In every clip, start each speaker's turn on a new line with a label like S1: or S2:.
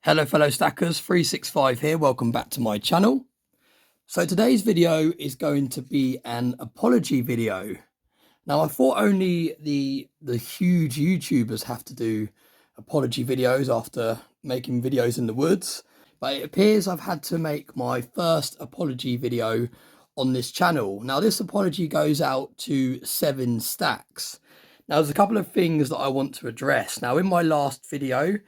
S1: Hello fellow stackers, 365 here, welcome back to my channel. So today's video is going to be an apology video. Now I thought only the huge YouTubers have to do apology videos after making videos in the woods, but it appears I've had to make my first apology video on this channel. Now this apology goes out to 7 Stacks. Now there's a couple of things that I want to address. Now in my last video,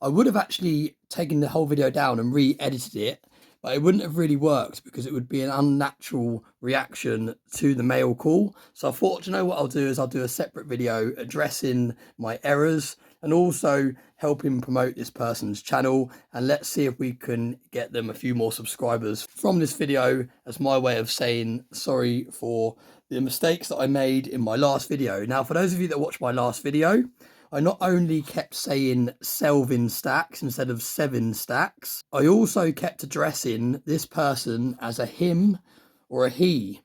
S1: I would have actually taken the whole video down and re-edited it, but it wouldn't have really worked because it would be an unnatural reaction to the mail call. So I thought, you know what I'll do is I'll do a separate video addressing my errors and also helping promote this person's channel, and let's see if we can get them a few more subscribers from this video as my way of saying sorry for the mistakes that I made in my last video. Now for those of you that watched my last video, I not only kept saying Selvin Stacks instead of 7 Stacks, I also kept addressing this person as a him or a he.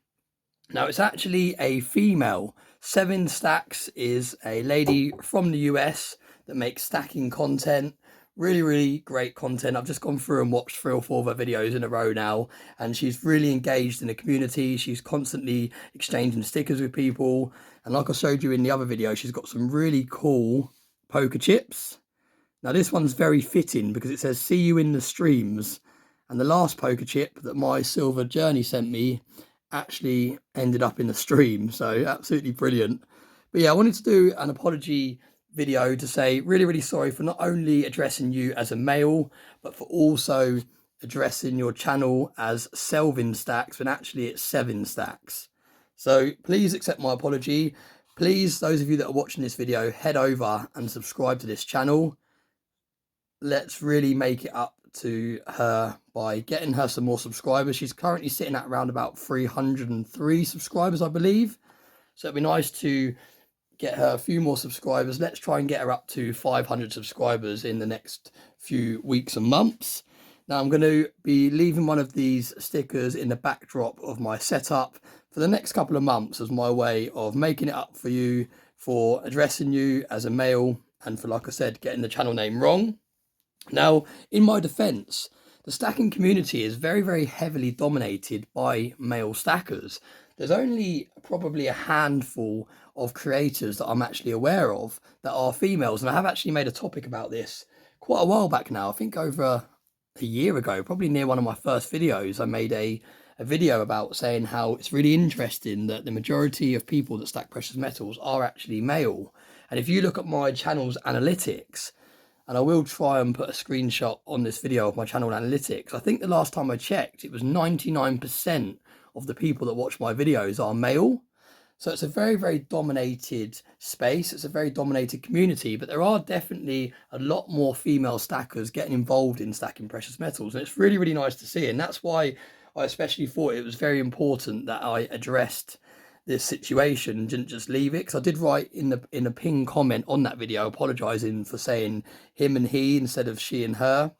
S1: Now it's actually a female. 7 Stacks is a lady from the US that makes stacking content. Really great content. I've just gone through and watched 3 or 4 of her videos in a row now, and she's really engaged in the community. She's constantly exchanging stickers with people, and like I showed you in the other video, she's got some really cool poker chips. Now this one's very fitting because it says see you in the streams, and the last poker chip that my Silver Journey sent me actually ended up in the stream, so absolutely brilliant. But yeah, I wanted to do an apology video to say really sorry for not only addressing you as a male, but for also addressing your channel as Selvin Stacks when actually it's 7 Stacks. So please accept my apology. Please, those of you that are watching this video, head over and subscribe to this channel. Let's really make it up to her by getting her some more subscribers. She's currently sitting at around about 303 subscribers, I believe. So it'd be nice to get her a few more subscribers. Let's try and get her up to 500 subscribers in the next few weeks and months. Now I'm going to be leaving one of these stickers in the backdrop of my setup for the next couple of months as my way of making it up for you, for addressing you as a male, and for, like I said, getting the channel name wrong. Now in my defense, the stacking community is very heavily dominated by male stackers. There's only probably a handful of creators that I'm actually aware of that are females, and I have actually made a topic about this quite a while back now. I think over a year ago, probably near one of my first videos, I made a video about saying how it's really interesting that the majority of people that stack precious metals are actually male. And if you look at my channel's analytics, and I will try and put a screenshot on this video of my channel analytics, I think the last time I checked, it was 99% of the people that watch my videos are male. So it's a very dominated space. It's a very dominated community, but there are definitely a lot more female stackers getting involved in stacking precious metals, and it's really nice to see. And that's why I especially thought it was very important that I addressed this situation and didn't just leave it, because I did write in a pinned comment on that video apologizing for saying him and he instead of she and her.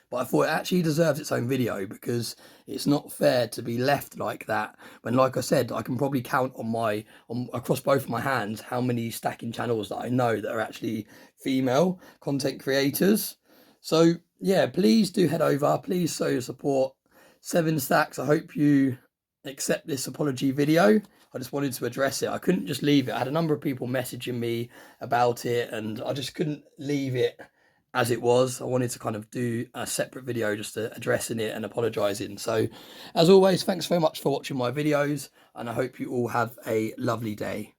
S1: But I thought it actually deserves its own video because it's not fair to be left like that when, like I said, I can probably count on across both my hands how many stacking channels that I know that are actually female content creators. So yeah, please do head over, please show your support. 7 Stacks, I hope you accept this apology video. I just wanted to address it. I couldn't just leave it. I had a number of people messaging me about it, and I just couldn't leave it as it was. I wanted to kind of do a separate video just addressing it and apologizing. So as always, thanks very much for watching my videos, and I hope you all have a lovely day.